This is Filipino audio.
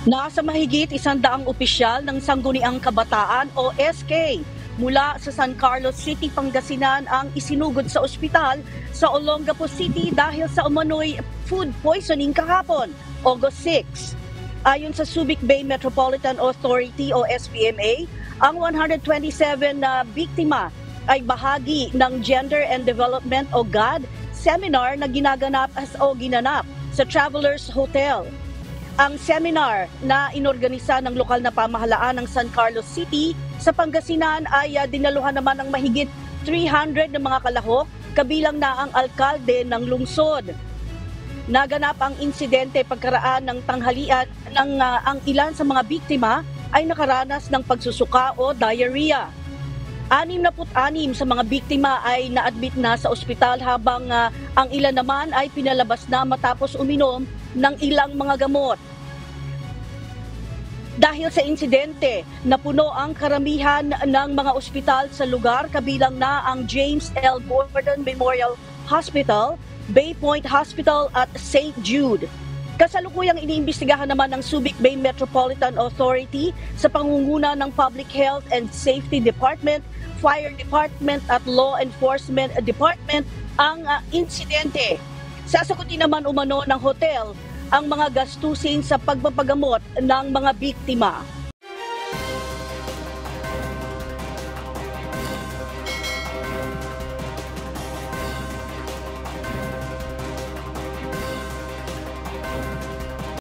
Nasa mahigit 100 opisyal ng Sangguniang Kabataan o SK mula sa San Carlos City, Pangasinan ang isinugod sa ospital sa Olongapo City dahil sa umano'y food poisoning kahapon, August 6. Ayon sa Subic Bay Metropolitan Authority o SBMA, ang 127 na biktima ay bahagi ng Gender and Development o GAD seminar na ginanap sa Travelers Hotel. Ang seminar na inorganisa ng lokal na pamahalaan ng San Carlos City sa Pangasinan ay dinaluhan naman ng mahigit 300 na mga kalahok, kabilang na ang alkalde ng lungsod. Naganap ang insidente pagkaraan ng tanghalian ng ang ilan sa mga biktima ay nakaranas ng pagsusuka o diarrhea. 66 sa mga biktima ay na-admit na sa ospital habang ang ilan naman ay pinalabas na matapos uminom ng ilang mga gamot. Dahil sa insidente, napuno ang karamihan ng mga ospital sa lugar, kabilang na ang James L. Gordon Memorial Hospital, Bay Point Hospital at St. Jude. Kasalukuyang iniimbestigahan naman ng Subic Bay Metropolitan Authority sa pangunguna ng Public Health and Safety Department, Fire Department at Law Enforcement Department ang insidente. Sasagutin naman umano ng hotel ang mga gastusin sa pagpapagamot ng mga biktima.